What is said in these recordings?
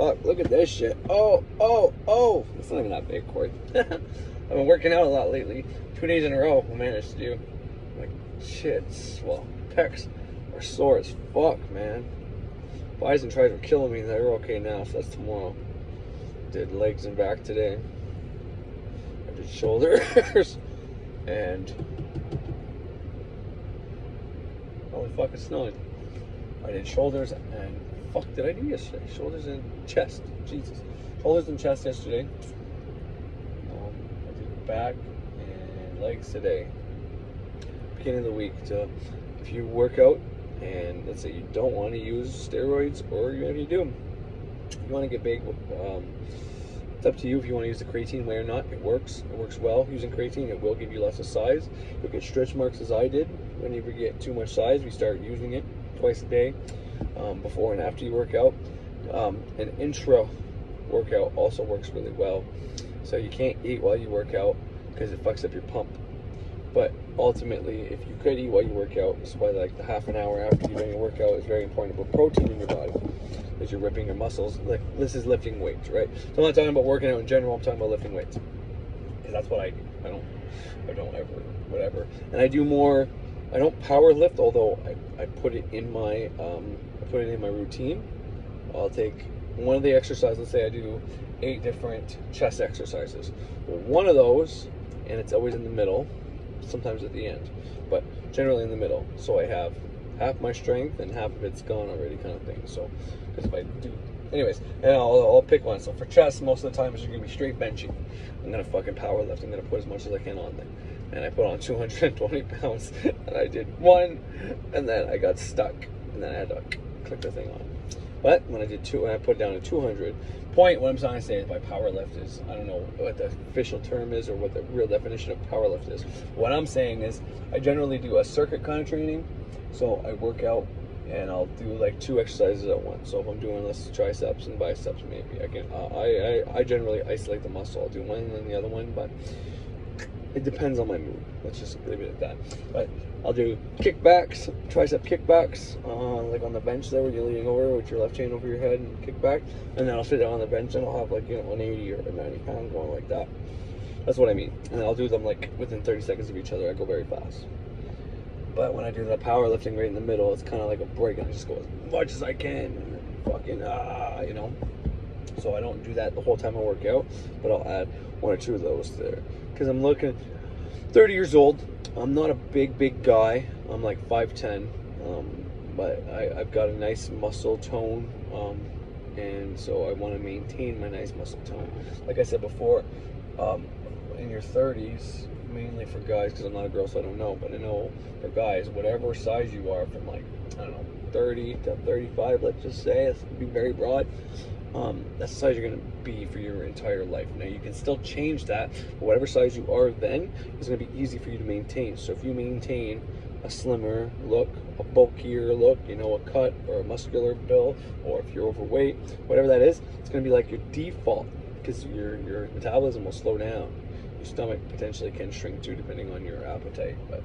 fuck, look at this shit. Oh. It's not even that big, Corey. I've been working out a lot lately. 2 days in a row I managed to do. Like, shit, well, pecs are sore as fuck, man. Bis and tries were killing me. They're okay now, so that's tomorrow. Did legs and back today. I did shoulders. And holy fuck, it's snowing. I did shoulders and fuck did I do yesterday? Shoulders and chest. Jesus. Shoulders and chest yesterday. I did back and legs today. Beginning of the week. So if you work out and let's say you don't want to use steroids, or even if you do, you want to get big, it's up to you if you want to use the creatine way or not. It works well using creatine. It will give you lots of size. You'll get stretch marks as I did. Whenever you get too much size, we start using it twice a day, before and after you work out. An intra workout also works really well. So you can't eat while you work out because it fucks up your pump. But ultimately, if you could eat while you work out, it's why like the half an hour after you're doing your workout is very important. But protein in your body, as you're ripping your muscles. Like, this is lifting weights, right? So I'm not talking about working out in general. I'm talking about lifting weights. Because that's what I do. I don't ever, whatever. And I do more. I don't power lift, although I put it in my routine. I'll take one of the exercises. Let's say I do 8 different chest exercises. Well, one of those, and it's always in the middle. Sometimes at the end, but generally in the middle. So I have half my strength and half of it's gone already, kind of thing. So, because if I do, anyways, and I'll pick one. So for chest, most of the time, it's gonna be straight benching. I'm gonna fucking power lift. I'm gonna put as much as I can on there, and I put on 220 pounds, and I did one, and then I got stuck, and then I had to click the thing on. But when I did 2, and I put it down to 200. What I'm trying to say is by power lift is, I don't know what the official term is or what the real definition of power lift is. What I'm saying is I generally do a circuit kind of training. So I work out and I'll do like 2 exercises at once. So if I'm doing less triceps and biceps, maybe I can, I generally isolate the muscle. I'll do one and then the other one, but it depends on my mood. Let's just leave it at that. But I'll do kickbacks, tricep kickbacks, like on the bench there where you're leaning over with your left chain over your head and kick back. And then I'll sit down on the bench and I'll have like, an 80 or a 90 pound going like that. That's what I mean. And then I'll do them like within 30 seconds of each other. I go very fast. But when I do the powerlifting right in the middle, it's kind of like a break. And I just go as much as I can and then fucking, So I don't do that the whole time I work out, but I'll add 1 or 2 of those there. Because I'm looking 30 years old. I'm not a big guy. I'm like 5'10", but I've got a nice muscle tone, and so I want to maintain my nice muscle tone. Like I said before, in your 30s, mainly for guys, because I'm not a girl, so I don't know, but I know for guys, whatever size you are, from like, I don't know, 30 to 35, let's just say, it's going to be very broad. That's the size you're going to be for your entire life. Now, you can still change that, but whatever size you are then is going to be easy for you to maintain. So if you maintain a slimmer look, a bulkier look, a cut or a muscular build, or if you're overweight, whatever that is, it's going to be like your default, because your metabolism will slow down. Your stomach potentially can shrink too, depending on your appetite. But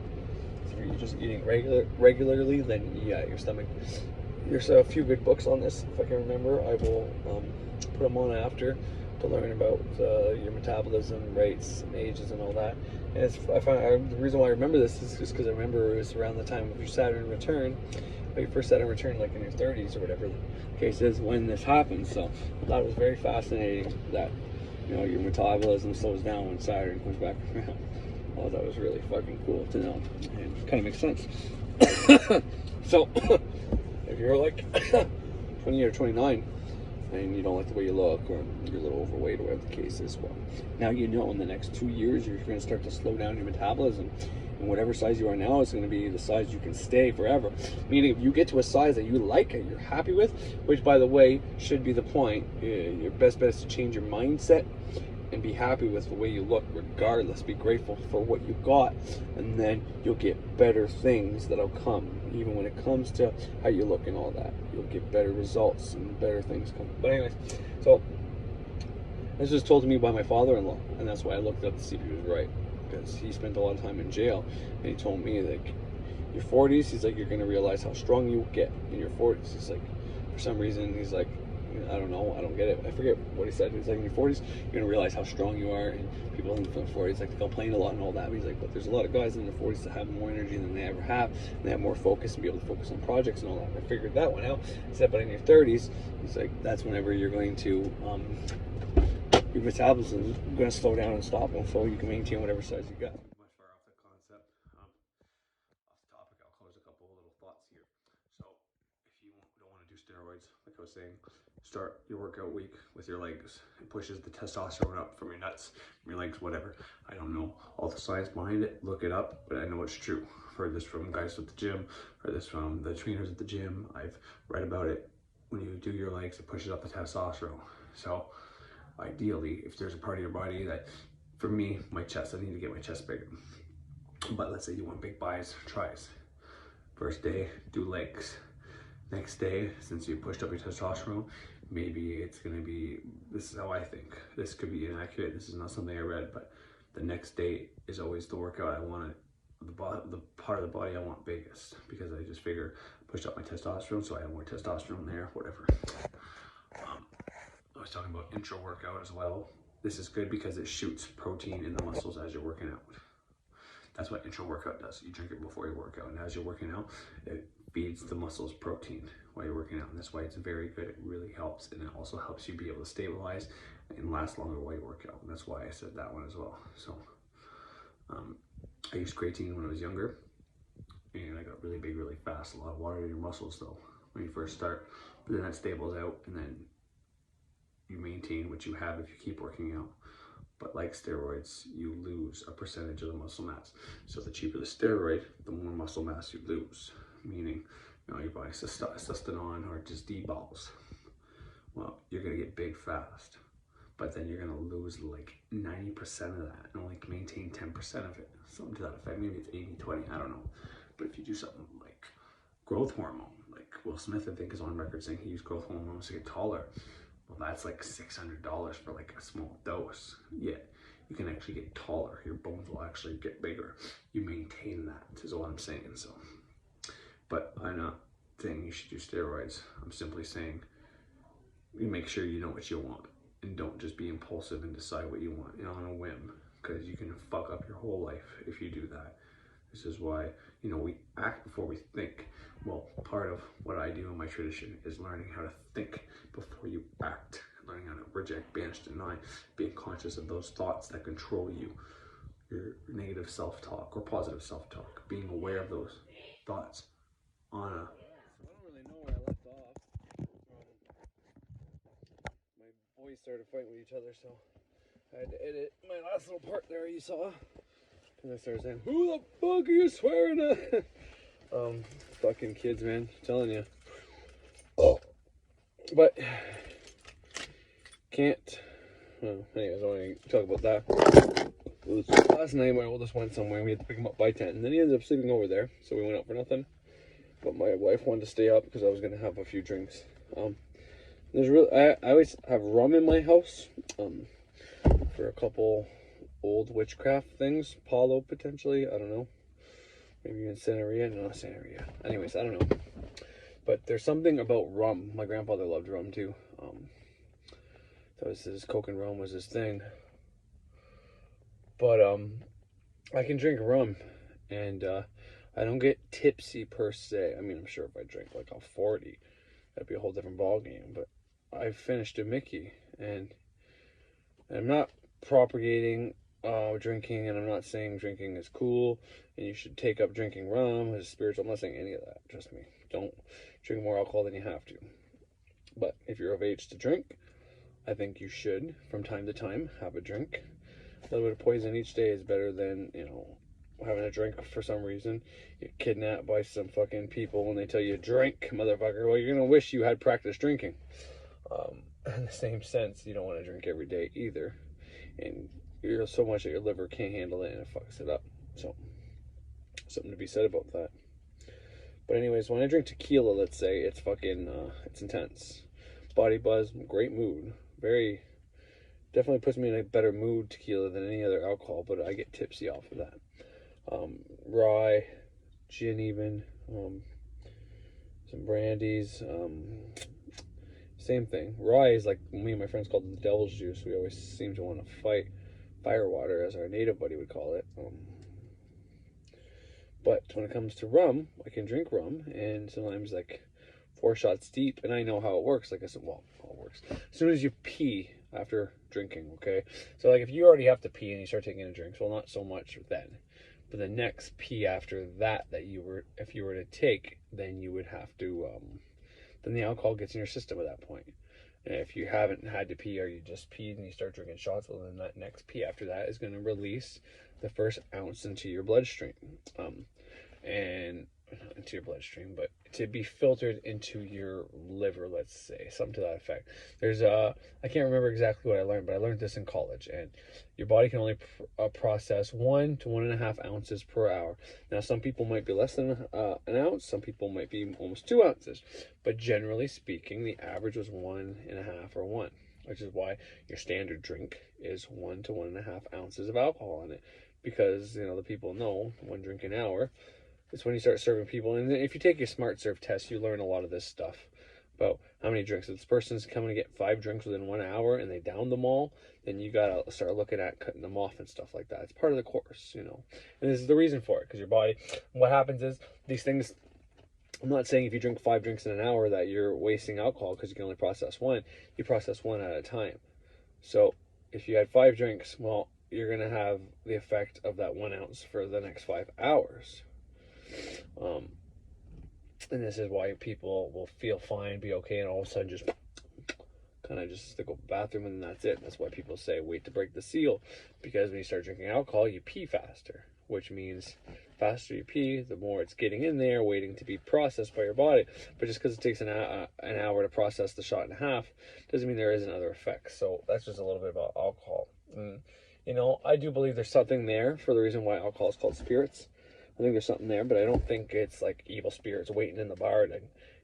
if you're just eating regularly, then yeah, your stomach. There's a few good books on this, if I can remember. I will put them on after to learn about your metabolism rates and ages and all that. And the reason why I remember this is just because I remember it was around the time of your Saturn return, or your first Saturn return, like in your 30s or whatever the case is, when this happened. So I thought it was very fascinating that your metabolism slows down when Saturn comes back around. Well, that was really fucking cool to know, and kind of makes sense. So. If you're like 20 or 29 and you don't like the way you look, or you're a little overweight or whatever the case is, well, now in the next 2 years you're going to start to slow down your metabolism, and whatever size you are now is going to be the size you can stay forever. Meaning, if you get to a size that you like and you're happy with, which by the way should be the point, your best bet is to change your mindset and be happy with the way you look regardless. Be grateful for what you got, and then you'll get better things that'll come. Even when it comes to how you look and all that, you'll get better results and better things come. But anyways, so this was told to me by my father-in-law, and that's why I looked up to see if he was right, because he spent a lot of time in jail, and he told me that your 40s, he's like, you're going to realize how strong you get in your 40s. He's like, for some reason, he's like, I don't know. I don't get it. I forget what he said. He's like, in your 40s, you're going to realize how strong you are. And people in the 40s, like, complain a lot and all that. But he's like, but there's a lot of guys in their 40s that have more energy than they ever have. And they have more focus and be able to focus on projects and all that. And I figured that one out. He said, but in your 30s, he's like, that's whenever you're going to, your metabolism is going to slow down and stop. And so you can maintain whatever size you got. Much far off the concept. Off the topic, I'll close a couple of little thoughts here. So, if you don't want to do steroids, like I was saying, start your workout week with your legs. It pushes the testosterone up from your nuts, from your legs, whatever. I don't know all the science behind it. Look it up, but I know it's true. I've heard this from guys at the gym, heard this from the trainers at the gym. I've read about it. When you do your legs, it pushes up the testosterone. So, ideally, if there's a part of your body that, for me, my chest, I need to get my chest bigger. But let's say you want big buys, tries. First day, do legs. Next day, since you pushed up your testosterone, maybe it's gonna be, this is how I think. This could be inaccurate, this is not something I read, but the next day is always the workout I want, the part of the body I want biggest, because I just figure I pushed up my testosterone, so I have more testosterone there, whatever. I was talking about intra-workout as well. This is good because it shoots protein in the muscles as you're working out. That's what intra-workout does. You drink it before you work out, and as you're working out, it feeds the muscles protein while you're working out, and that's why it's very good. It really helps, and it also helps you be able to stabilize and last longer while you work out, and that's why I said that one as well. So, I used creatine when I was younger, and I got really big really fast. A lot of water in your muscles though when you first start, but then that stables out, and then you maintain what you have if you keep working out. But like steroids, you lose a percentage of the muscle mass. So the cheaper the steroid, the more muscle mass you lose. Meaning, you know, your body sustanon or just D-balls. Well, you're gonna get big fast, but then you're gonna lose like 90% of that and only maintain 10% of it. Something to that effect. Maybe it's 80-20, I don't know. But if you do something like growth hormone, like Will Smith, I think, is on record saying he used growth hormones to get taller. Well, that's like $600 for like a small dose. Yet you can actually get taller. Your bones will actually get bigger. You maintain that, is what I'm saying. So, but I'm not saying you should do steroids. I'm simply saying you make sure you know what you want and don't just be impulsive and decide what you want, you know, on a whim, because you can fuck up your whole life if you do that. This is why, you know, we act before we think. Well, part of what I do in my tradition is learning how to think before you act, learning how to reject, banish, deny, being conscious of those thoughts that control you, your negative self-talk or positive self-talk, being aware of those thoughts on a... I don't really know where I left off. My boys started fighting with each other, so I had to edit my last little part there you saw. And I started saying, who the fuck are you swearing at? Fucking kids, man. I'm telling you. Oh. But, can't. Well, anyways, I don't want to talk about that. Last night, my oldest went somewhere, and we had to pick him up by 10. And then he ended up sleeping over there, so we went out for nothing. But my wife wanted to stay up because I was going to have a few drinks. I always have rum in my house for a couple old witchcraft things. Paulo, potentially. I don't know. Maybe even Santeria. No, not Santeria. Anyways, I don't know. But there's something about rum. My grandfather loved rum too. That was his Coke and rum was his thing. But I can drink rum, and I don't get tipsy per se. I mean, I'm sure if I drink like a 40, that'd be a whole different ball game. But I finished a Mickey, and I'm not propagating drinking, and I'm not saying drinking is cool and you should take up drinking rum as spiritual. I'm not saying any of that. Trust me. Don't drink more alcohol than you have to. But if you're of age to drink, I think you should, from time to time, have a drink. A little bit of poison each day is better than, you know, having a drink for some reason. Get kidnapped by some fucking people and they tell you, drink, motherfucker. Well, you're going to wish you had practiced drinking. In the same sense, you don't want to drink every day either. And you're so much that your liver can't handle it and it fucks it up. So, something to be said about that. But anyways, when I drink tequila, let's say, it's fucking, it's intense. Body buzz, great mood. Definitely puts me in a better mood, tequila, than any other alcohol, but I get tipsy off of that. Rye, gin even, some brandies, same thing. Rye is like, me and my friends called it the devil's juice. We always seem to want to fight fire water, as our native buddy would call it. But when it comes to rum, I can drink rum, and sometimes like 4 shots deep, and I know how it works. Like I said, well, how it works. As soon as you pee after drinking, okay? So like if you already have to pee and you start taking a drink, well, not so much then. But the next pee after that if you were to take, then you would have to, then the alcohol gets in your system at that point. And if you haven't had to pee, or you just peed and you start drinking shots, well, then that next pee after that is going to release the first ounce into your bloodstream. And not into your bloodstream, but to be filtered into your liver, let's say, something to that effect. There's I can't remember exactly what I learned, but I learned this in college, and your body can only process 1 to 1.5 ounces per hour. Now, some people might be less than an ounce, some people might be almost 2 ounces, but generally speaking, the average was 1.5 or 1, which is why your standard drink is 1 to 1.5 ounces of alcohol in it, because the people know 1 drink an hour. It's when you start serving people. And if you take your smart serve test, you learn a lot of this stuff about how many drinks. If this person's coming to get 5 drinks within 1 hour and they down them all, then you got to start looking at cutting them off and stuff like that. It's part of the course, And this is the reason for it, because your body, what happens is these things, I'm not saying if you drink 5 drinks in an hour that you're wasting alcohol, because you can only process 1. You process 1 at a time. So if you had 5 drinks, well, you're going to have the effect of that 1 ounce for the next 5 hours. And this is why people will feel fine, be okay, and all of a sudden just kind of just go to the bathroom and that's it. That's why people say wait to break the seal, because when you start drinking alcohol, you pee faster, which means faster you pee, the more it's getting in there, waiting to be processed by your body. But just because it takes an hour to process the shot and a half, doesn't mean there isn't other effects. So that's just a little bit about alcohol. I do believe there's something there for the reason why alcohol is called spirits. I think there's something there, but I don't think it's like evil spirits waiting in the bar to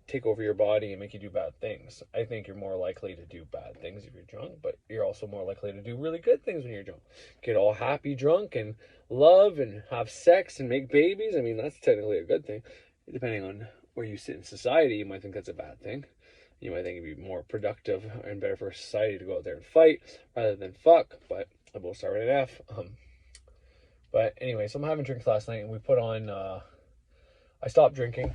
take over your body and make you do bad things. I think you're more likely to do bad things if you're drunk, but you're also more likely to do really good things when you're drunk. Get all happy drunk and love and have sex and make babies. I mean, that's technically a good thing. Depending on where you sit in society, you might think that's a bad thing. You might think it'd be more productive and better for society to go out there and fight rather than fuck, but I both start with an F. But anyway, so I'm having drinks last night, and we put on, I stopped drinking.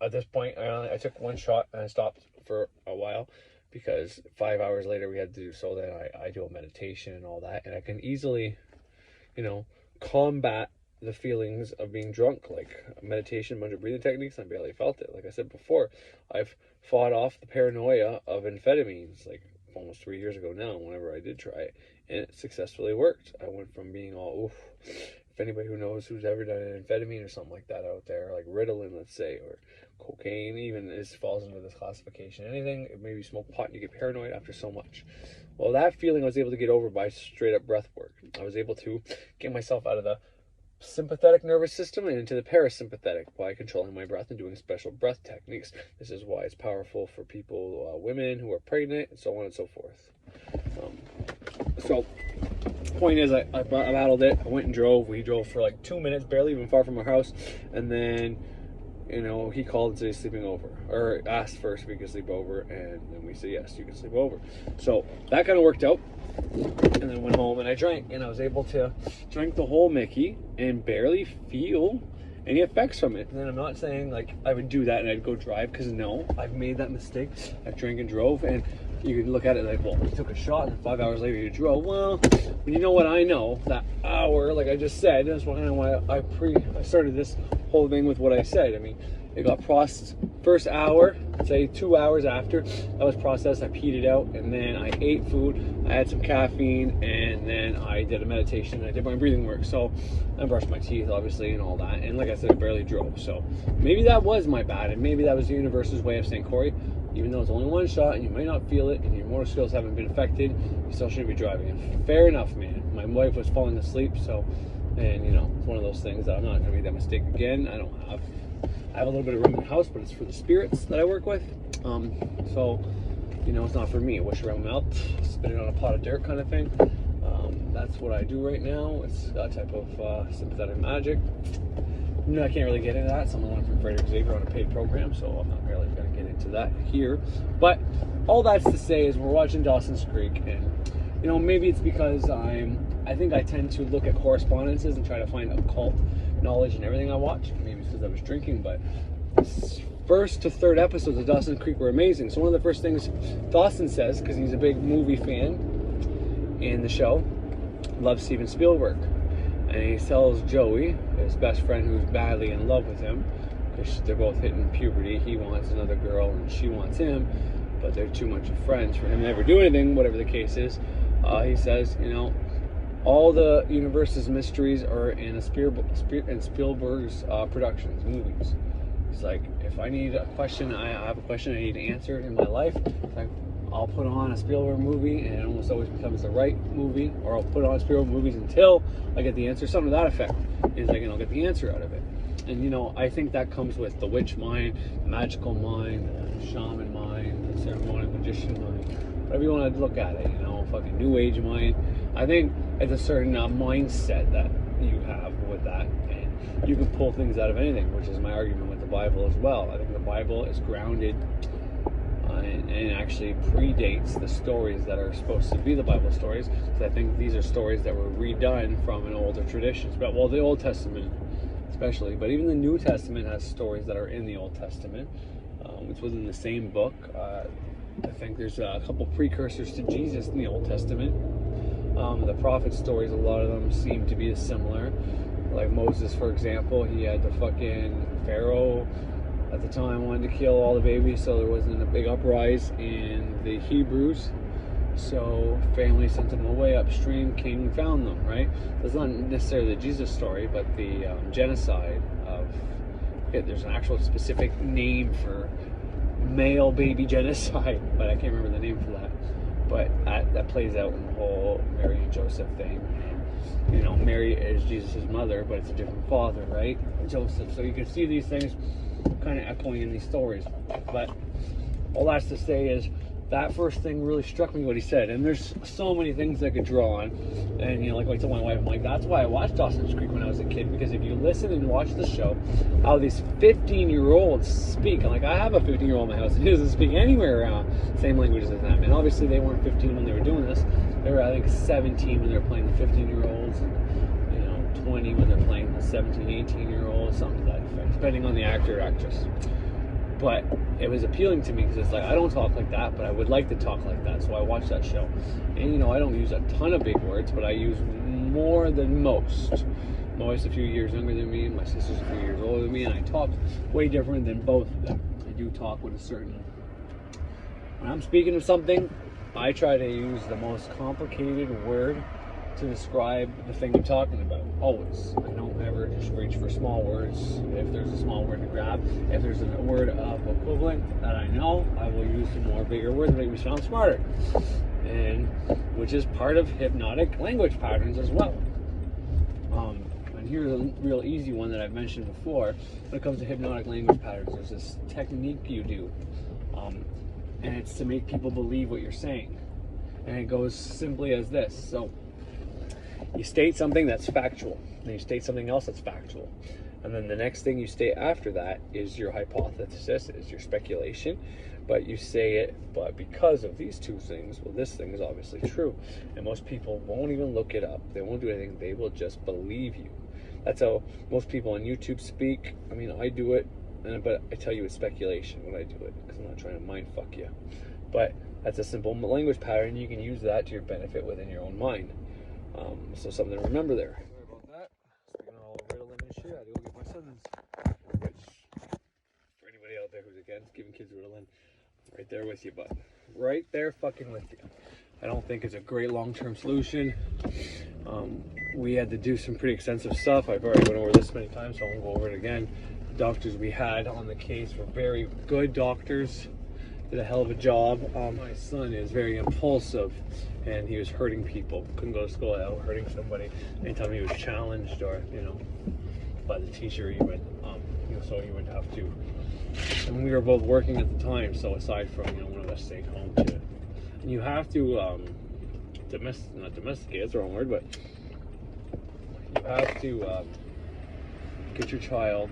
At this point, I took 1 shot, and I stopped for a while, because 5 hours later we had to do so. Then I do a meditation and all that, and I can easily, combat the feelings of being drunk. Like meditation, bunch of breathing techniques, I barely felt it. Like I said before, I've fought off the paranoia of amphetamines, like almost 3 years ago now, whenever I did try it, and it successfully worked. I went from being all, oof, if anybody who's ever done an amphetamine or something like that out there, like Ritalin, let's say, or cocaine, even this falls into this classification. Anything, maybe you smoke pot and you get paranoid after so much. Well, that feeling I was able to get over by straight up breath work. I was able to get myself out of the sympathetic nervous system and into the parasympathetic by controlling my breath and doing special breath techniques. This is why it's powerful for people, women who are pregnant, and so on and so forth. So point is, I battled it. I went and drove. We drove for like 2 minutes, barely even far from our house, and then he called and said he's sleeping over, or asked first if we could sleep over, and then we said yes, you can sleep over. So that kind of worked out. And then went home and I drank, and I was able to drink the whole Mickey and barely feel any effects from it. And then I'm not saying like I would do that and I'd go drive, because no, I've made that mistake. I've drank and drove, and you can look at it like, well, you took a shot and 5 hours later you drove. Well, when you know what I know, that hour, like I just said, that's why I started this whole thing with what I said. I mean, it got processed first hour, say 2 hours after that was processed, I peed it out, and then I ate food, I had some caffeine, and then I did a meditation, I did my breathing work. So I brushed my teeth, obviously, and all that, and like I said, I barely drove. So maybe that was my bad, and maybe that was the universe's way of saying, Corey, even though it's only 1 shot and you might not feel it and your motor skills haven't been affected, you still shouldn't be driving. And fair enough, man. My wife was falling asleep, so, and it's one of those things that I'm not going to make that mistake again. I have a little bit of room in the house, but it's for the spirits that I work with. So, it's not for me. I wish around my mouth, spit it on a pot of dirt kind of thing. That's what I do right now. It's a type of sympathetic magic. I can't really get into that. Someone went from Frederick Xavier on a paid program, so I'm not really going to get into into that here. But all that's to say is we're watching Dawson's Creek, and you know, maybe it's because I think I tend to look at correspondences and try to find occult knowledge in everything I watch. Maybe it's because I was drinking, but first to third episodes of Dawson's Creek were amazing. So one of the first things Dawson says, because he's a big movie fan in the show, loves Steven Spielberg, and he tells Joey, his best friend who's badly in love with him, because they're both hitting puberty. He wants another girl and she wants him, but they're too much of friends for him to ever do anything, whatever the case is. He says, you know, all the universe's mysteries are in Spielberg's productions, movies. He's like, if I need a question, I have a question I need to answer in my life, like, I'll put on a Spielberg movie, and it almost always becomes the right movie, or I'll put on Spielberg movies until I get the answer, something to that effect. He's like, and I'll get the answer out of it. And you know, I think that comes with the witch mind, the magical mind, the shaman mind, the ceremonial magician mind, whatever you want to look at it, you know, fucking new age mind. I think it's a certain mindset that you have with that, and you can pull things out of anything, which is my argument with the Bible as well. I think the Bible is grounded and actually predates the stories that are supposed to be the Bible stories. So I think these are stories that were redone from an older tradition. But well, the Old Testament especially, but even the New Testament has stories that are in the Old Testament. It's within the same book. I think there's a couple precursors to Jesus in the Old Testament. The prophet stories, a lot of them seem to be similar. Like Moses, for example, he had the fucking Pharaoh at the time wanted to kill all the babies, so there wasn't a big uprising in the Hebrews. So family sent them away upstream, came and found them, right? That's not necessarily the Jesus story, but the genocide of, there's an actual specific name for male baby genocide, but I can't remember the name for that. But that plays out in the whole Mary and Joseph thing. And, you know, Mary is Jesus' mother, but it's a different father, right? Joseph. So you can see these things kind of echoing in these stories. But all that's to say is that first thing really struck me what he said, and there's so many things I could draw on. And you know, like I told my wife, I'm like, that's why I watched Dawson's Creek when I was a kid, because if you listen and watch the show, how these 15-year-olds speak, and like I have a 15-year-old in my house, and he doesn't speak anywhere around same languages as them. And obviously they weren't 15 when they were doing this; they were, I think, 17 when they were playing the 15-year-olds, and you know, 20 when they're playing the 17, 18-year-olds, something to that effect, depending on the actor or actress. But it was appealing to me because it's like, I don't talk like that, but I would like to talk like that, so I watched that show. And you know, I don't use a ton of big words, but I use more than most. My wife's a few years younger than me, and my sister's a few years older than me, and I talk way different than both of them. I do talk with a certain... When I'm speaking of something, I try to use the most complicated word to describe the thing I'm talking about, always. I don't ever just reach for small words if there's a small word to grab. If there's a word of equivalent that I know, I will use a more bigger word to make me sound smarter, and which is part of hypnotic language patterns as well. And here's a real easy one that I've mentioned before. When it comes to hypnotic language patterns, there's this technique you do, and it's to make people believe what you're saying, and it goes simply as this. So you state something that's factual, then you state something else that's factual, and then the next thing you state after that is your hypothesis, is your speculation, but you say it, but because of these two things, well, this thing is obviously true, and most people won't even look it up, they won't do anything, they will just believe you. That's how most people on YouTube speak. I mean, I do it, but I tell you it's speculation when I do it, because I'm not trying to mind fuck you. But that's a simple language pattern. You can use that to your benefit within your own mind. So something to remember there. Sorry about that. Speaking all Ritalin and shit, I had to go get my son's. Which, for anybody out there who's against giving kids Ritalin, right there with you, bud. Right there fucking with you. I don't think it's a great long-term solution. We had to do some pretty extensive stuff. I've already went over this many times, so I won't go over it again. The doctors we had on the case were very good doctors. Did a hell of a job. My son is very impulsive, and he was hurting people. Couldn't go to school without hurting somebody. Anytime he was challenged, or you know, by the teacher, even, so he would have to. And we were both working at the time, so aside from one of us staying home too. And you have to not domesticate. That's the wrong word, but you have to get your child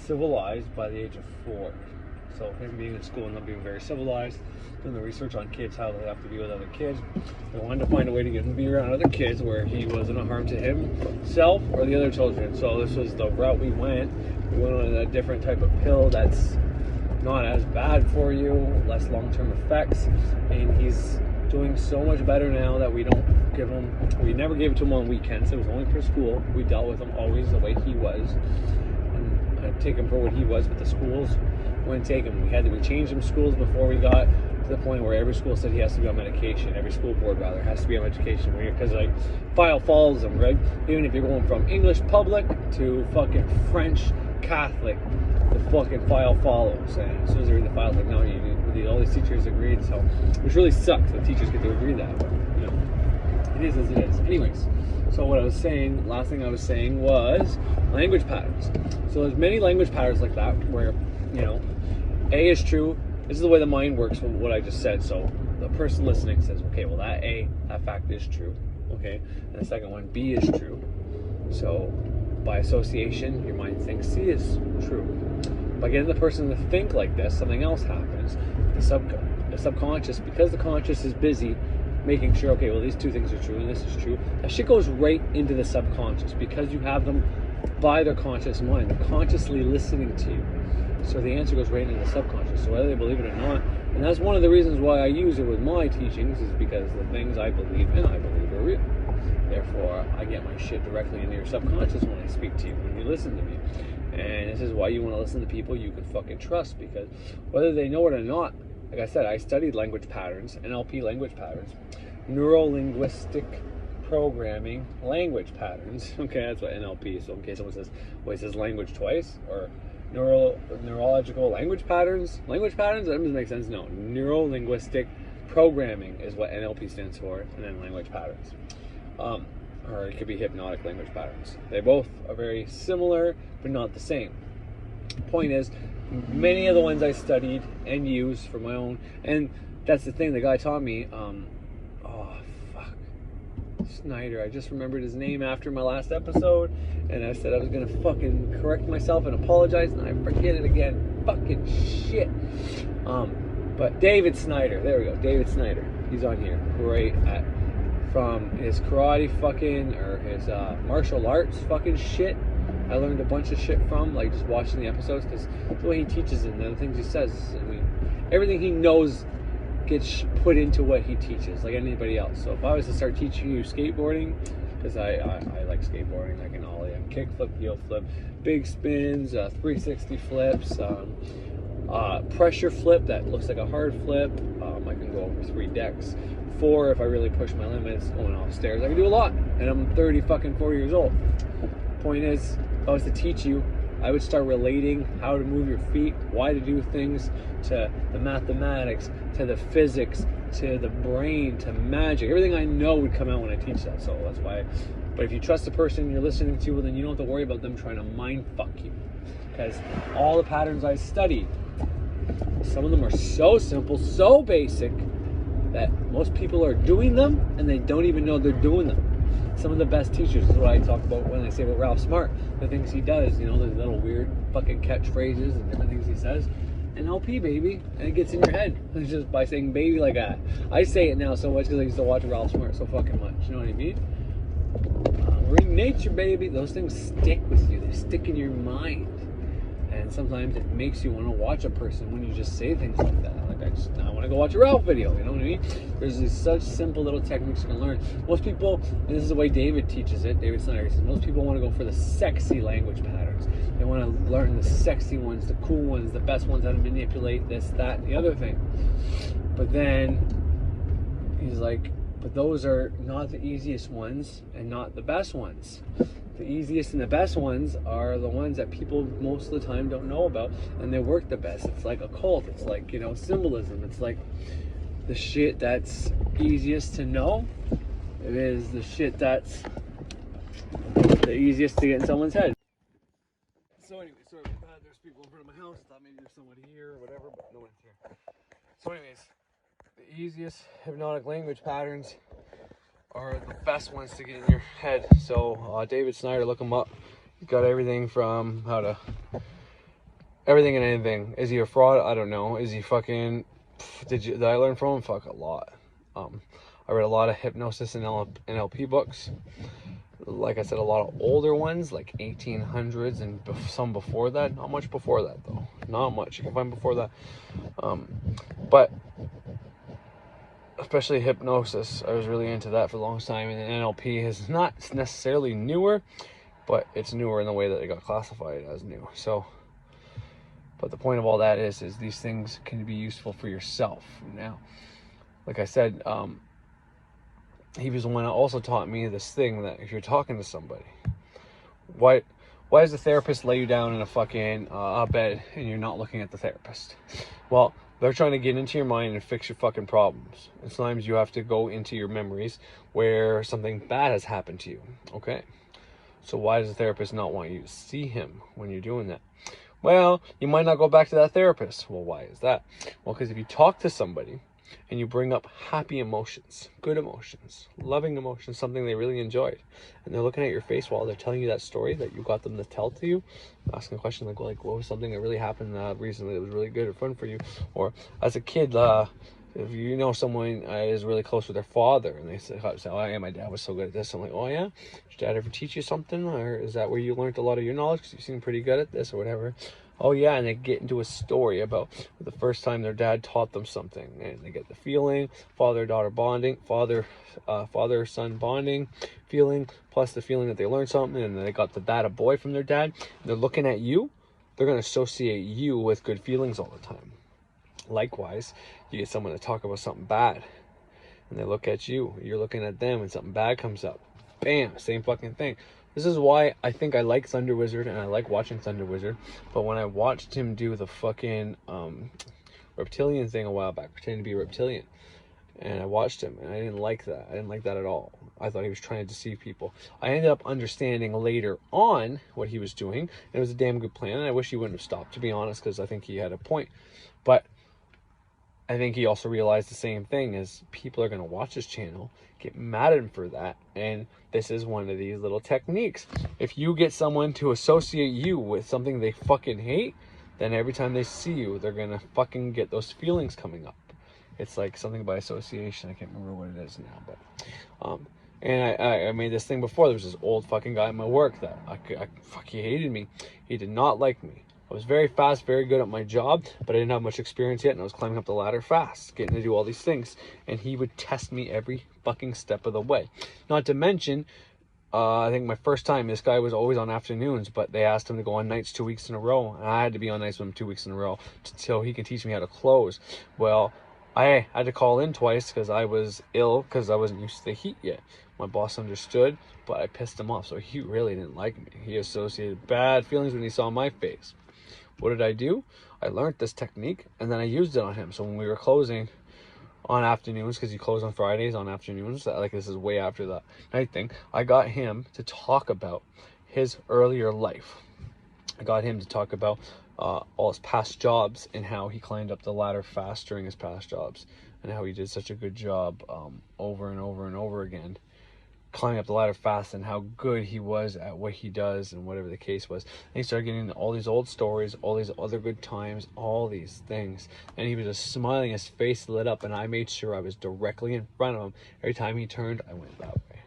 civilized by the age of 4. So him being in school and not being very civilized, doing the research on kids, how they have to be with other kids. They wanted to find a way to get him to be around other kids where he wasn't a harm to himself or the other children. So this was the route we went. We went on a different type of pill that's not as bad for you, less long-term effects, and he's doing so much better now that we never gave it to him on weekends. It was only for school. We dealt with him always the way he was, and I'd take him for what he was, but the schools wouldn't take him. We changed him schools before we got to the point where every school said he has to be on medication. Every school board rather has to be on medication, because like file follows him, right? Even if you're going from English public to fucking French Catholic, the fucking file follows. And as soon as they read the file, it's like, no, you need all these teachers agreed. So, which really sucks that teachers get to agree that, but you know, it is as it is. Anyways, so what I was saying, last thing I was saying was language patterns. So there's many language patterns like that where, you know, A is true. This is the way the mind works from what I just said. So the person listening says, okay, well that fact is true. Okay, and the second one, B is true. So by association, your mind thinks C is true. By getting the person to think like this, something else happens. The subconscious, because the conscious is busy making sure, okay, well these two things are true and this is true, that shit goes right into the subconscious because you have them by their conscious mind. They're consciously listening to you. So the answer goes right into the subconscious. So whether they believe it or not, and that's one of the reasons why I use it with my teachings, is because the things I believe in, I believe are real. Therefore, I get my shit directly into your subconscious when I speak to you, when you listen to me. And this is why you want to listen to people you can fucking trust, because whether they know it or not, like I said, I studied language patterns, NLP language patterns, neuro-linguistic programming language patterns. Okay, that's what NLP is. So in case someone says, well, he says language twice, or neurological language patterns, that doesn't make sense. No, neuro-linguistic programming is what NLP stands for, and then language patterns. Or it could be hypnotic language patterns. They both are very similar, but not the same. Point is, many of the ones I studied and used for my own, and that's the thing, the guy taught me, Snyder, I just remembered his name after my last episode, and I said I was gonna fucking correct myself and apologize, and I forget it again. Fucking shit. But David Snyder, there we go, David Snyder. He's on here. Great at, from his karate fucking, or his martial arts fucking shit. I learned a bunch of shit from, like just watching the episodes, because the way he teaches it and the things he says, I mean, everything he knows gets put into what he teaches, like anybody else. So if I was to start teaching you skateboarding, because I like skateboarding, I can ollie, kickflip, heel flip, big spins, 360 flips, pressure flip that looks like a hard flip. I can go over 3 decks, 4 if I really push my limits, going off stairs. I can do a lot, and I'm 4 years old. Point is, if I was to teach you, I would start relating how to move your feet, why to do things, to the mathematics, to the physics, to the brain, to magic. Everything I know would come out when I teach that. So that's why. But if you trust the person you're listening to, well, then you don't have to worry about them trying to mind fuck you. Because all the patterns I studied, some of them are so simple, so basic, that most people are doing them and they don't even know they're doing them. Some of the best teachers is what I talk about when I say about Ralph Smart, the things he does, you know, those little weird fucking catchphrases and different things he says. NLP, baby, and it gets in your head. It's just by saying baby like that. I say it now so much because I used to watch Ralph Smart so fucking much, you know what I mean? We're in nature, baby. Those things stick with you. They stick in your mind. And sometimes it makes you want to watch a person when you just say things like that. Like, I want to go watch a Ralph video, you know what I mean? There's these such simple little techniques you can learn. Most people, and this is the way David teaches it, David Snyder says, most people want to go for the sexy language patterns. They want to learn the sexy ones, the cool ones, the best ones, how to manipulate this, that, and the other thing. But then, he's like, but those are not the easiest ones and not the best ones. The easiest and the best ones are the ones that people most of the time don't know about, and they work the best. It's like a cult. It's like, you know, symbolism. It's like the shit that's easiest to know. It is the shit that's the easiest to get in someone's head. So anyway, sorry about that. There's people in front of my house. I thought maybe there's somebody here or whatever, but no one's here. So anyways, the easiest hypnotic language patterns are the best ones to get in your head. So David Snyder, look him up. He's got everything from how to everything and anything. Is he a fraud? I don't know. Is he fucking... Did I learn from him? Fuck, a lot. I read a lot of hypnosis and NLP books. Like I said, a lot of older ones, like 1800s and some before that. Not much before that, though. Not much. You can find before that. But especially hypnosis, I was really into that for the longest time. And NLP is not necessarily newer, but it's newer in the way that it got classified as new. So, but the point of all that is these things can be useful for yourself. Now, like I said, he was the one that also taught me this thing that if you're talking to somebody, why does the therapist lay you down in a fucking bed and you're not looking at the therapist? Well, they're trying to get into your mind and fix your fucking problems. And sometimes you have to go into your memories where something bad has happened to you. Okay, so why does the therapist not want you to see him when you're doing that? Well, you might not go back to that therapist. Well, why is that? Well, because if you talk to somebody and you bring up happy emotions, good emotions, loving emotions, something they really enjoyed, and they're looking at your face while they're telling you that story that you got them to tell to you, asking a question like what was something that really happened recently that was really good or fun for you? Or as a kid, if you know someone is really close with their father and they say, oh yeah, my dad was so good at this. I'm like, oh yeah? Did your dad ever teach you something? Or is that where you learned a lot of your knowledge because you seem pretty good at this or whatever? Oh yeah, and they get into a story about the first time their dad taught them something, and they get the feeling, father-daughter bonding, father-son bonding feeling, plus the feeling that they learned something, and they got the bad a boy from their dad. They're looking at you, they're going to associate you with good feelings all the time. Likewise, you get someone to talk about something bad, and they look at you, you're looking at them, and something bad comes up. Bam, same fucking thing. This is why I think I like Thunder Wizard and I like watching Thunder Wizard. But when I watched him do the fucking reptilian thing a while back, pretending to be a reptilian, and I watched him and I didn't like that. I didn't like that at all. I thought he was trying to deceive people. I ended up understanding later on what he was doing, and it was a damn good plan. And I wish he wouldn't have stopped, to be honest, because I think he had a point. But I think he also realized the same thing, is people are going to watch his channel, get mad at him for that, and this is one of these little techniques. If you get someone to associate you with something they fucking hate, then every time they see you, they're going to fucking get those feelings coming up. It's like something by association. I can't remember what it is now, but and I made this thing before. There was this old fucking guy at my work that he hated me. He did not like me. I was very fast, very good at my job, but I didn't have much experience yet, and I was climbing up the ladder fast, getting to do all these things, and he would test me every fucking step of the way. Not to mention, I think my first time, this guy was always on afternoons, but they asked him to go on nights 2 weeks in a row, and I had to be on nights with him 2 weeks in a row so he can teach me how to close. Well, I had to call in twice because I was ill, because I wasn't used to the heat yet. My boss understood, but I pissed him off, so he really didn't like me. He associated bad feelings when he saw my face. What did I do? I learned this technique, and then I used it on him. So when we were closing on afternoons, because you close on Fridays on afternoons, like this is way after that night thing, I got him to talk about his earlier life. I got him to talk about all his past jobs and how he climbed up the ladder fast during his past jobs, and how he did such a good job over and over and over again, climbing up the ladder fast, and how good he was at what he does and whatever the case was. And he started getting into all these old stories, all these other good times, all these things, and he was just smiling, his face lit up, and I made sure I was directly in front of him. Every time he turned, I went that way.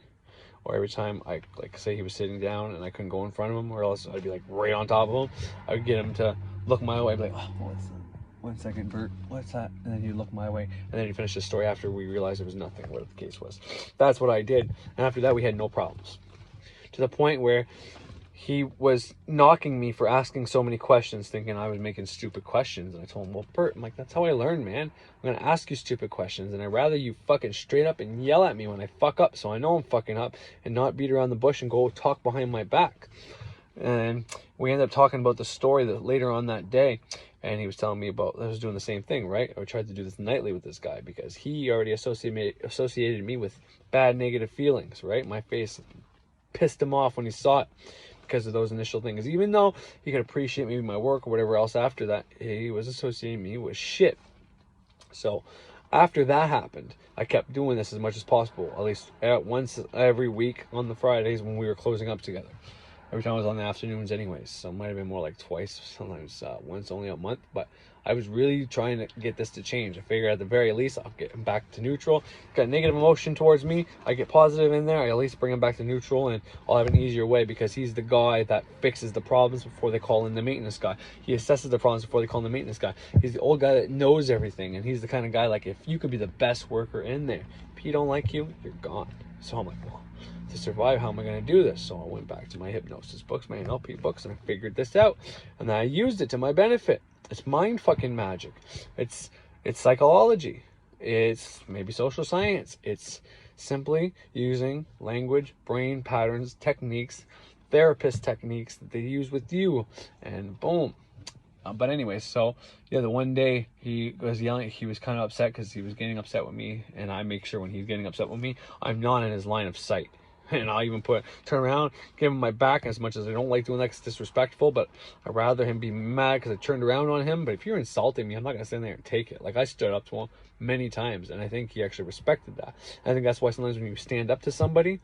Or every time I, like, say he was sitting down and I couldn't go in front of him, or else I'd be like right on top of him, I would get him to look my way. I'd be like, oh, what's that? 1 second, Bert, what's that? And then he'd look my way, and then he'd finish the story after we realized it was nothing, whatever the case was. That's what I did, and after that we had no problems. To the point where he was knocking me for asking so many questions, thinking I was making stupid questions. And I told him, well, Bert, I'm like, that's how I learn, man. I'm going to ask you stupid questions, and I'd rather you fucking straight up and yell at me when I fuck up, so I know I'm fucking up, and not beat around the bush and go talk behind my back. And we ended up talking about the story that later on that day, and he was telling me about, I was doing the same thing, right? I tried to do this nightly with this guy because he already associated me with bad negative feelings, right? My face pissed him off when he saw it because of those initial things. Even though he could appreciate maybe my work or whatever else after that, he was associating me with shit. So after that happened, I kept doing this as much as possible, at least once every week on the Fridays when we were closing up together. every time I was on the afternoons anyways. So it might have been more like twice, sometimes once only a month. But I was really trying to get this to change. I figured at the very least I'll get him back to neutral. Got negative emotion towards me, I get positive in there, I at least bring him back to neutral, and I'll have an easier way, because he's the guy that fixes the problems before they call in the maintenance guy. He assesses the problems before they call in the maintenance guy. He's the old guy that knows everything, and he's the kind of guy, like, if you could be the best worker in there, if he don't like you, you're gone. So I'm like, well, to survive, how am I going to do this? So I went back to my hypnosis books, my NLP books, and I figured this out, and then I used it to my benefit. It's mind fucking magic. It's psychology. It's maybe social science. It's simply using language, brain patterns, techniques, therapist techniques that they use with you, and boom. But anyway, so yeah, the one day he was yelling, he was kind of upset because he was getting upset with me, and I make sure when he's getting upset with me, I'm not in his line of sight. And I'll even turn around, give him my back, as much as I don't like doing that 'cause it's disrespectful, but I'd rather him be mad because I turned around on him. But if you're insulting me, I'm not going to stand there and take it. Like, I stood up to him many times, and I think he actually respected that. I think that's why sometimes when you stand up to somebody,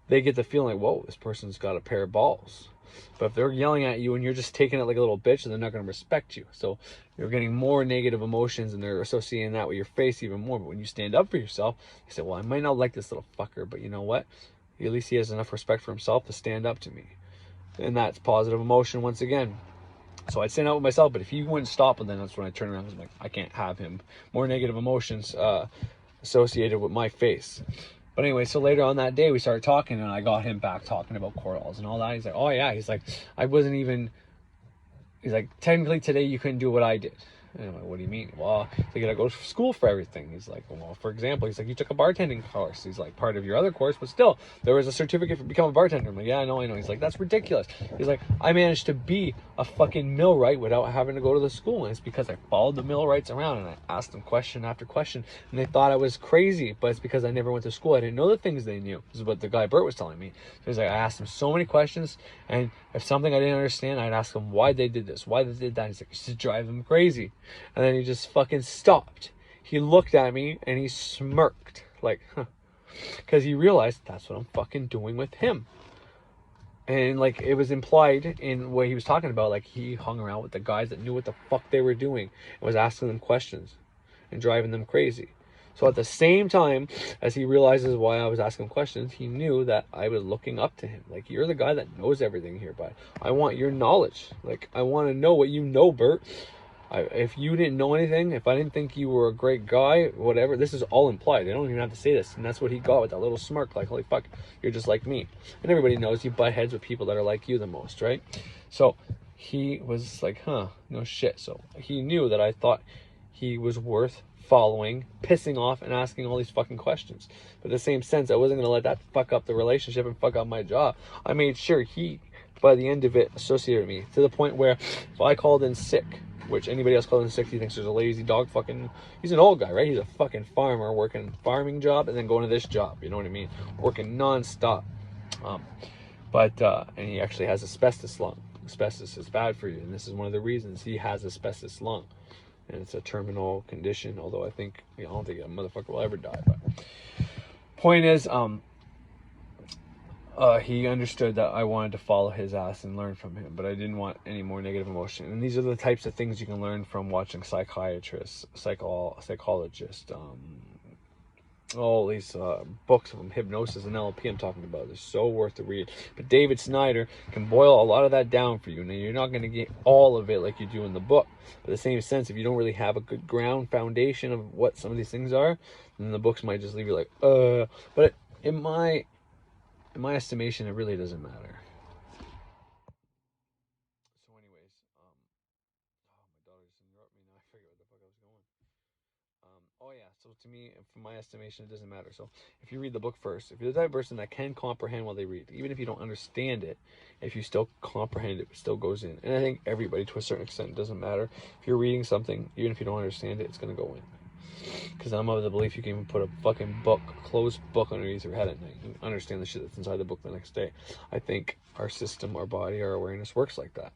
they get the feeling like, whoa, this person's got a pair of balls. But if they're yelling at you and you're just taking it like a little bitch, they're not going to respect you. So you're getting more negative emotions, and they're associating that with your face even more. But when you stand up for yourself, you say, well, I might not like this little fucker, but you know what? At least he has enough respect for himself to stand up to me. And that's positive emotion once again. So I'd stand up with myself, but if he wouldn't stop, and then that's when I turn around and I'm like, I can't have him. More negative emotions associated with my face. But anyway, so later on that day, we started talking, and I got him back talking about corals and all that. He's like, oh yeah. He's like, he's like, technically today you couldn't do what I did. And I'm like, what do you mean? Well, they gotta go to school for everything. He's like, well, for example, he's like, you took a bartending course. He's like, part of your other course, but still, there was a certificate for becoming a bartender. I'm like, yeah, I know. He's like, that's ridiculous. He's like, I managed to be a fucking millwright without having to go to the school, and it's because I followed the millwrights around, and I asked them question after question, and they thought I was crazy, but it's because I never went to school. I didn't know the things they knew. This is what the guy Bert was telling me. So he's like, I asked him so many questions, and if something I didn't understand, I'd ask him why they did this, why they did that. He's like, it's to drive them crazy. And then he just fucking stopped. He looked at me and he smirked, like, huh, because he realized that's what I'm fucking doing with him. And like, it was implied in what he was talking about, like, he hung around with the guys that knew what the fuck they were doing and was asking them questions and driving them crazy. So at the same time as he realizes why I was asking questions, he knew that I was looking up to him. Like, you're the guy that knows everything here, but I want your knowledge. Like, I want to know what you know, Bert. If you didn't know anything, if I didn't think you were a great guy, whatever, this is all implied. They don't even have to say this. And that's what he got with that little smirk, like, holy fuck, you're just like me. And everybody knows you butt heads with people that are like you the most, right? So he was like, huh, no shit. So he knew that I thought he was worth following, pissing off, and asking all these fucking questions. But in the same sense, I wasn't going to let that fuck up the relationship and fuck up my job. I made sure he, by the end of it, associated me to the point where if I called in sick, which anybody else called in sick, he thinks there's a lazy dog fucking, he's an old guy, right? He's a fucking farmer working a farming job and then going to this job, you know what I mean? Working non-stop. And he actually has asbestos lung. Asbestos is bad for you, and this is one of the reasons he has asbestos lung. And it's a terminal condition, although I don't think a motherfucker will ever die. But point is, he understood that I wanted to follow his ass and learn from him, but I didn't want any more negative emotion. And these are the types of things you can learn from watching psychiatrists, psychologists, all these books from Hypnosis and NLP I'm talking about. They're so worth the read. But David Snyder can boil a lot of that down for you. Now, you're not going to get all of it like you do in the book. But in the same sense, if you don't really have a good ground foundation of what some of these things are, then the books might just leave you like, But in my estimation, it really doesn't matter. So anyways, my daughter just interrupted me now. I forget what the fuck I was going. So to me, from my estimation, it doesn't matter. So if you read the book first, if you're the type of person that can comprehend while they read, even if you don't understand it, if you still comprehend it, it still goes in. And I think everybody, to a certain extent, it doesn't matter. If you're reading something, even if you don't understand it, it's going to go in. Because I'm of the belief you can even put a fucking book, a closed book underneath your head at night. You can understand the shit that's inside the book the next day. I think our system, our body, our awareness works like that.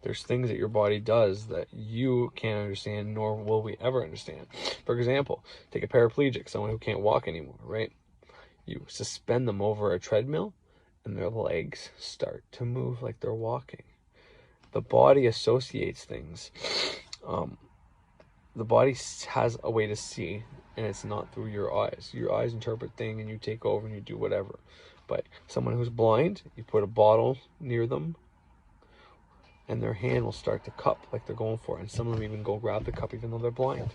There's things that your body does that you can't understand, nor will we ever understand. For example, take a paraplegic, someone who can't walk anymore, right? You suspend them over a treadmill, and their legs start to move like they're walking. The body associates things. The body has a way to see, and it's not through your eyes. Your eyes interpret things, and you take over and you do whatever. But someone who's blind, you put a bottle near them, and their hand will start to cup like they're going for it. And some of them even go grab the cup even though they're blind.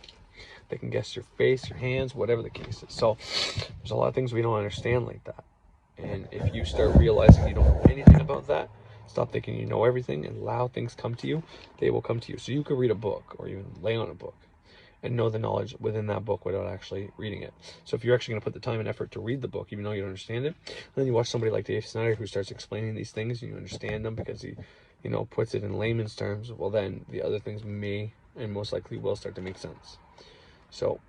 They can guess your face, your hands, whatever the case is. So there's a lot of things we don't understand like that. And if you start realizing you don't know anything about that, stop thinking you know everything and allow things come to you, they will come to you. So you could read a book or even lay on a book and know the knowledge within that book without actually reading it. So if you're actually going to put the time and effort to read the book, even though you don't understand it, and then you watch somebody like Dave Snyder who starts explaining these things and you understand them because he, you know, puts it in layman's terms, well then the other things may and most likely will start to make sense. So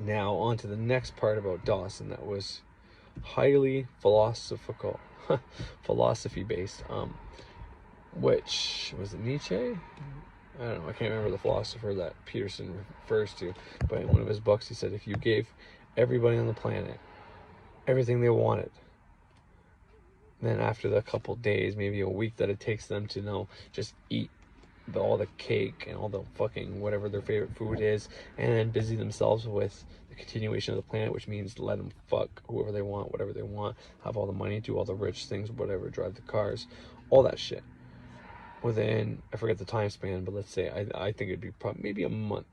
now on to the next part about Dawson that was highly philosophical, philosophy based, which was it Nietzsche? I don't know, I can't remember the philosopher that Peterson refers to, but in one of his books he said if you gave everybody on the planet everything they wanted, then after the couple days, maybe a week that it takes them to know, just eat all the cake and all the fucking whatever their favorite food is, and then busy themselves with the continuation of the planet, which means let them fuck whoever they want, whatever they want, have all the money, do all the rich things, whatever, drive the cars, all that shit. Within, I forget the time span, but let's say I think it'd be probably maybe a month.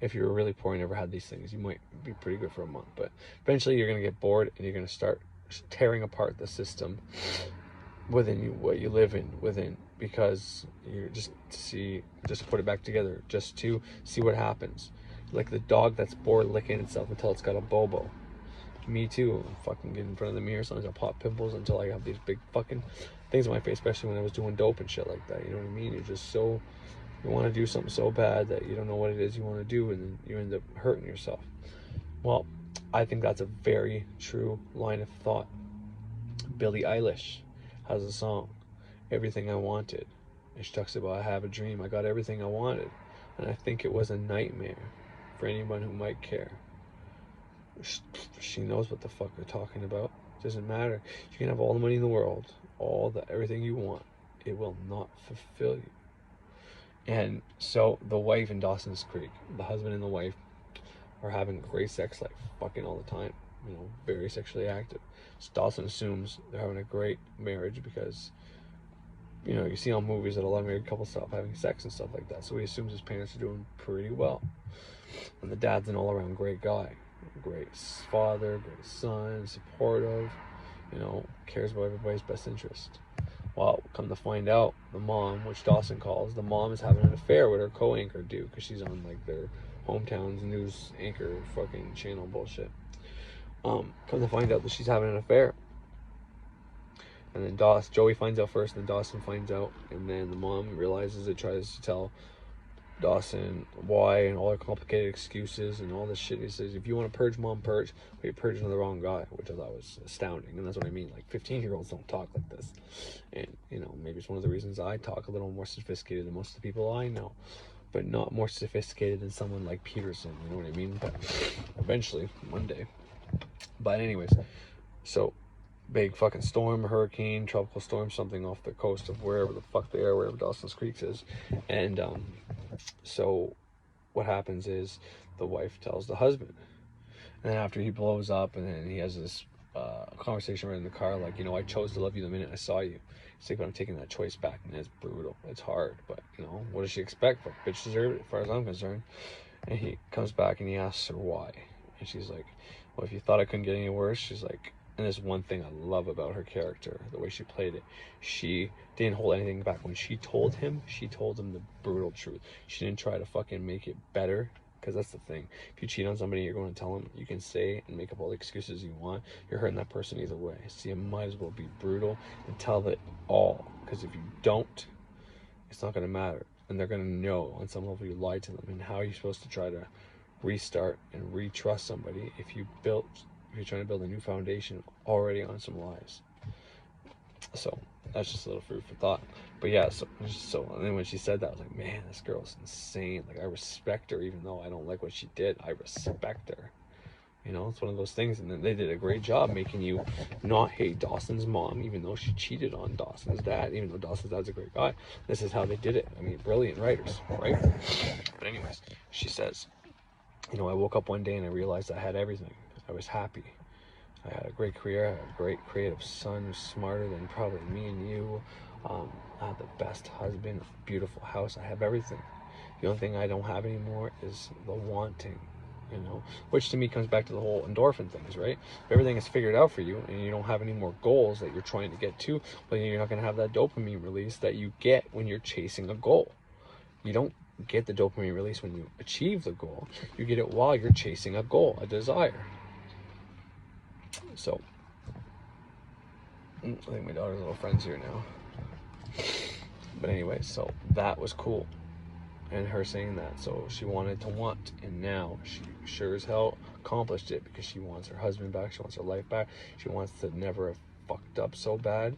If you're really poor and never had these things, you might be pretty good for a month, but eventually you're gonna get bored and you're gonna start tearing apart the system within you, what you live in within, because you're just to put it back together, just to see what happens. Like the dog that's bored licking itself until it's got a bobo. Me too. I'm fucking get in front of the mirror, sometimes I'll pop pimples until I have these big fucking things on my face, especially when I was doing dope and shit like that. You know what I mean? You're just so, you want to do something so bad that you don't know what it is you want to do, and then you end up hurting yourself. Well, I think that's a very true line of thought. Billie Eilish has a song, Everything I Wanted, and she talks about, I have a dream, I got everything I wanted, and I think it was a nightmare for anyone who might care. She knows what the fuck they're talking about. It doesn't matter. You can have all the money in the world, everything you want, it will not fulfill you. And so the wife in Dawson's Creek, the husband and the wife, are having a great sex life, fucking all the time, you know, very sexually active. So Dawson assumes they're having a great marriage because, you know, you see on movies that a lot of married couples stop having sex and stuff like that. So he assumes his parents are doing pretty well. And the dad's an all-around great guy. Great father, great son, supportive, you know, cares about everybody's best interest. Well, come to find out, the mom, which Dawson calls, the mom is having an affair with her co-anchor dude, because she's on like their hometown's news anchor fucking channel bullshit. Come to find out that she's having an affair. And then Joey finds out first, and then Dawson finds out, and then the mom realizes it, tries to tell Dawson why, and all their complicated excuses and all this shit. He says, if you want to purge, mom, purge, but you're purging the wrong guy, which I thought was astounding. And that's what I mean, like 15-year-olds don't talk like this. And, you know, maybe it's one of the reasons I talk a little more sophisticated than most of the people I know, but not more sophisticated than someone like Peterson, you know what I mean? But eventually, one day. But anyways, so big fucking storm, hurricane, tropical storm, something off the coast of wherever the fuck they are, wherever Dawson's Creek is. And so what happens is the wife tells the husband, and then after he blows up, and then he has this conversation right in the car, like, you know, I chose to love you the minute I saw you. He's like, but I'm taking that choice back, and it's brutal, it's hard, but you know, what does she expect? But bitch deserved it, as far as I'm concerned. And he comes back and he asks her why, and she's like, well, if you thought I couldn't get any worse, she's like, and there's one thing I love about her character, the way she played it. She didn't hold anything back. When she told him the brutal truth. She didn't try to fucking make it better, because that's the thing. If you cheat on somebody, you're going to tell them. You can say and make up all the excuses you want. You're hurting that person either way. So you might as well be brutal and tell it all, because if you don't, it's not going to matter. And they're going to know on some level you lied to them. And how are you supposed to try to restart and retrust somebody if you're trying to build a new foundation already on some lies? So that's just a little food for thought. But yeah, so and then when she said that, I was like, man, this girl's insane. Like, I respect her, even though I don't like what she did. I respect her. You know, it's one of those things. And then they did a great job making you not hate Dawson's mom, even though she cheated on Dawson's dad, even though Dawson's dad's a great guy. This is how they did it. I mean, brilliant writers, right? But anyways, she says, you know, I woke up one day and I realized I had everything. I was happy. I had a great career. I had a great creative son who's smarter than probably me and you. I had the best husband, beautiful house. I have everything. The only thing I don't have anymore is the wanting, you know, which to me comes back to the whole endorphin things, right? If everything is figured out for you and you don't have any more goals that you're trying to get to, well, you're not going to have that dopamine release that you get when you're chasing a goal. You don't get the dopamine release when you achieve the goal. You get it while you're chasing a goal, a desire. So, I think my daughter's little friend's here now. But anyway, so that was cool. And her saying that, so she wanted to want, and now she sure as hell accomplished it, because she wants her husband back, she wants her life back, she wants to never have fucked up so bad,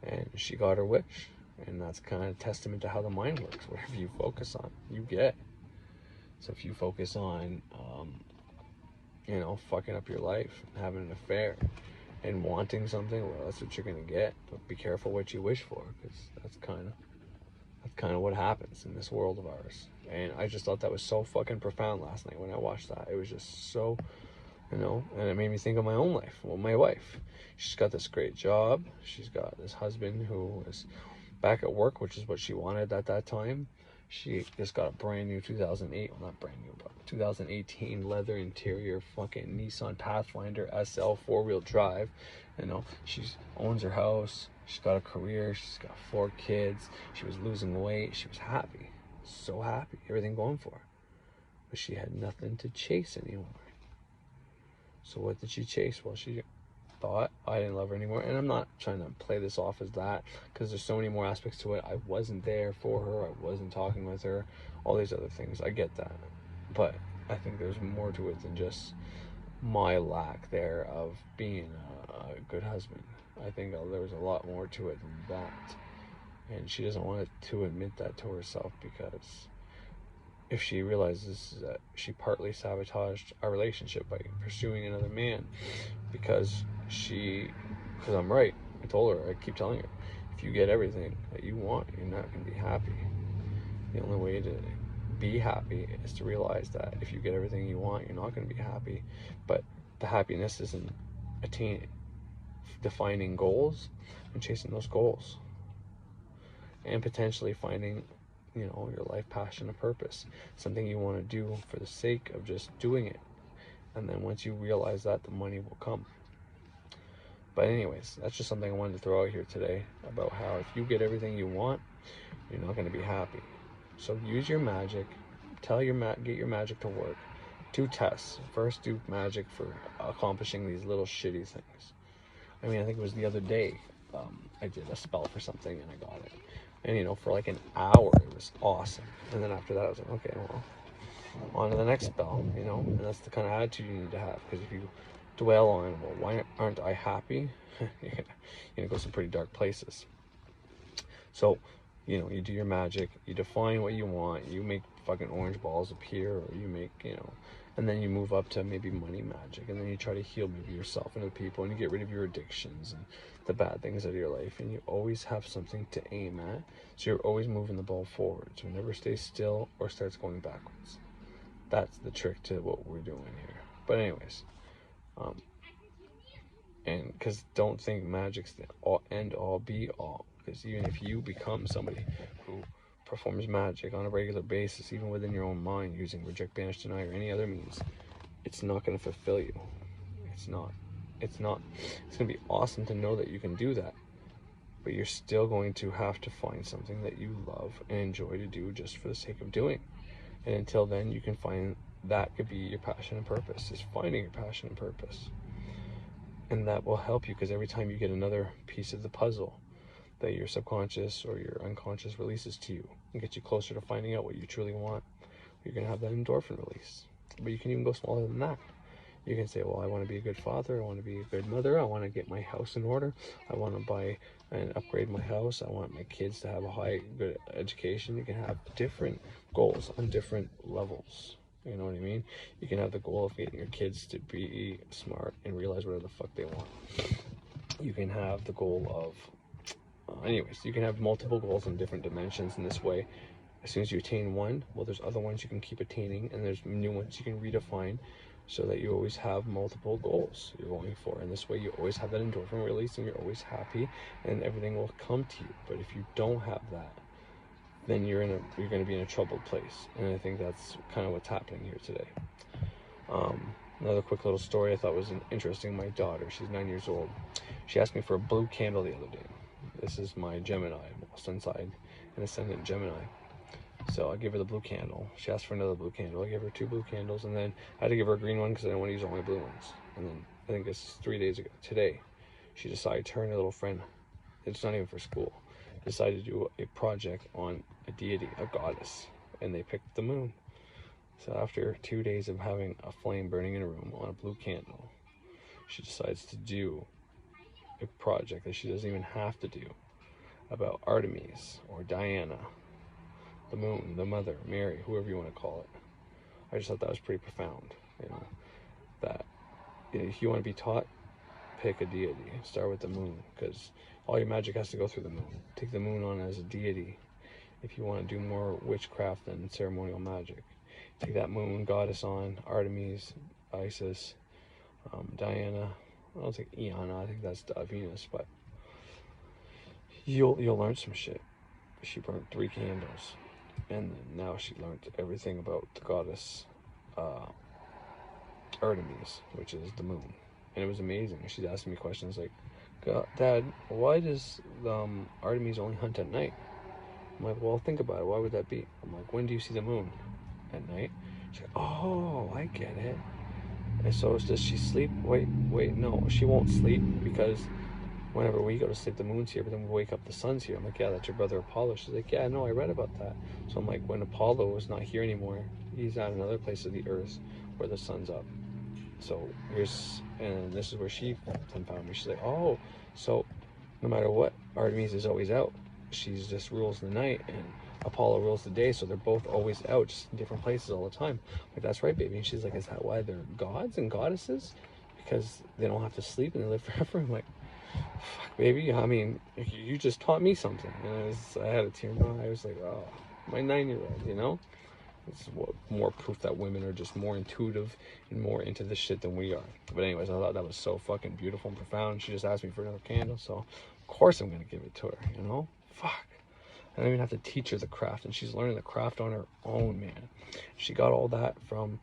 and she got her wish. And that's kind of a testament to how the mind works. Whatever you focus on, you get. So if you focus on you know, fucking up your life, having an affair, and wanting something, well, that's what you're gonna get. But be careful what you wish for, because that's kind of what happens in this world of ours. And I just thought that was so fucking profound last night when I watched that. It was just so, you know, and it made me think of my own life. Well, my wife, she's got this great job. She's got this husband who is back at work, which is what she wanted at that time. She just got a brand new 2008, well, not brand new, but 2018 leather interior fucking Nissan Pathfinder SL 4-wheel drive. You know, she owns her house. She's got a career. She's got 4 kids. She was losing weight. She was happy, so happy, everything going for her. But she had nothing to chase anymore. So what did she chase? Well, she thought I didn't love her anymore. And I'm not trying to play this off as that, because there's so many more aspects to it. I wasn't there for her. I wasn't talking with her. All these other things. I get that. But I think there's more to it than just my lack there of being a good husband. I think there was a lot more to it than that. And she doesn't want to admit that to herself, because if she realizes that she partly sabotaged our relationship by pursuing another man, because I'm right. I told her, I keep telling her, if you get everything that you want, you're not going to be happy. The only way to be happy is to realize that if you get everything you want, you're not going to be happy. But the happiness isn't defining goals and chasing those goals, and potentially finding, you know, your life passion and purpose, something you want to do for the sake of just doing it. And then once you realize that, the money will come. But anyways, that's just something I wanted to throw out here today, about how if you get everything you want, you're not going to be happy. So use your magic. Get your magic to work. Do tests. First, do magic for accomplishing these little shitty things. I mean, I think it was the other day, I did a spell for something and I got it. And, you know, for like an hour, it was awesome. And then after that, I was like, okay, well, on to the next spell, you know? And that's the kind of attitude you need to have. Because if you dwell on, well, why aren't I happy? You're gonna go some pretty dark places. So, you know, you do your magic, you define what you want, you make fucking orange balls appear, or you make, you know, and then you move up to maybe money magic, and then you try to heal maybe yourself and other people, and you get rid of your addictions and the bad things out of your life, and you always have something to aim at, so you're always moving the ball forward, so it never stays still or starts going backwards. That's the trick to what we're doing here. But anyways, and because don't think magic's the end all be all, because even if you become somebody who performs magic on a regular basis, even within your own mind, using reject, banish, deny, or any other means, it's not going to fulfill you. It's not. It's going to be awesome to know that you can do that, but you're still going to have to find something that you love and enjoy to do just for the sake of doing. And until then, you can find that could be your passion and purpose, is finding your passion and purpose. And that will help you, because every time you get another piece of the puzzle that your subconscious or your unconscious releases to you and gets you closer to finding out what you truly want, you're going to have that endorphin release. But you can even go smaller than that. You can say, well, I want to be a good father, I want to be a good mother, I want to get my house in order, I want to buy and upgrade my house, I want my kids to have a good education. You can have different goals on different levels. You know what I mean? You can have the goal of getting your kids to be smart and realize whatever the fuck they want. You can have the goal of, anyways, you can have multiple goals in different dimensions in this way. As soon as you attain one, well, there's other ones you can keep attaining, and there's new ones you can redefine, so that you always have multiple goals you're going for. And this way you always have that endorphin release, and you're always happy, and everything will come to you. But if you don't have that, then you're going to be in a troubled place. And I think that's kind of what's happening here today. Another quick little story I thought was interesting. My daughter, she's 9 years old. She asked me for a blue candle the other day. This is my Gemini, sun sign and ascendant Gemini. So I gave her the blue candle. She asked for another blue candle. I gave her 2 blue candles, and then I had to give her a green one because I didn't want to use all my blue ones. And then I think it's 3 days ago, today, she decided, her and her little friend, it's not even for school, decided to do a project on a deity, a goddess, and they picked the moon. So after 2 days of having a flame burning in a room on a blue candle, she decides to do a project that she doesn't even have to do about Artemis or Diana, the moon, the mother, Mary, whoever you want to call it. I just thought that was pretty profound, you know, that if you want to be taught, pick a deity. Start with the moon, because all your magic has to go through the moon. Take the moon on as a deity if you want to do more witchcraft than ceremonial magic. Take that moon goddess on, Artemis, Isis, Diana. I don't think Iana, I think that's Venus, but you'll learn some shit. She burned 3 candles, and then now she learned everything about the goddess Artemis, which is the moon, and it was amazing. She's asking me questions like, Dad, why does Artemis only hunt at night? I'm like, well, think about it. Why would that be? I'm like, when do you see the moon? At night? She's like, oh, I get it. And so does she sleep? Wait, no, she won't sleep, because whenever we go to sleep, the moon's here, but then we wake up, the sun's here. I'm like, yeah, that's your brother Apollo. She's like, yeah, no, I read about that. So I'm like, when Apollo is not here anymore, he's at another place of the earth where the sun's up. So and this is where she then found me. She's like, oh, so no matter what, Artemis is always out. She's just rules the night, and Apollo rules the day, so they're both always out, just in different places all the time. Like, that's right, baby. And she's like, is that why they're gods and goddesses? Because they don't have to sleep and they live forever? I'm like, fuck, baby, I mean, you just taught me something. And I had a tear in my eye. I was like, oh, my 9-year-old, you know? It's more proof that women are just more intuitive and more into this shit than we are. But anyways, I thought that was so fucking beautiful and profound. She just asked me for another candle, so of course I'm going to give it to her, you know? Fuck. I don't even have to teach her the craft, and she's learning the craft on her own, man. She got all that from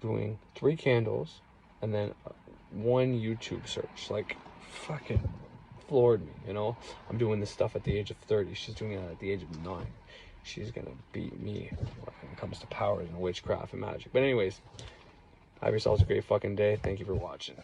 doing 3 candles and then 1 YouTube search. Like, fucking floored me, you know? I'm doing this stuff at the age of 30. She's doing it at the age of 9. She's gonna beat me when it comes to powers and witchcraft and magic. But anyways, have yourselves a great fucking day. Thank you for watching.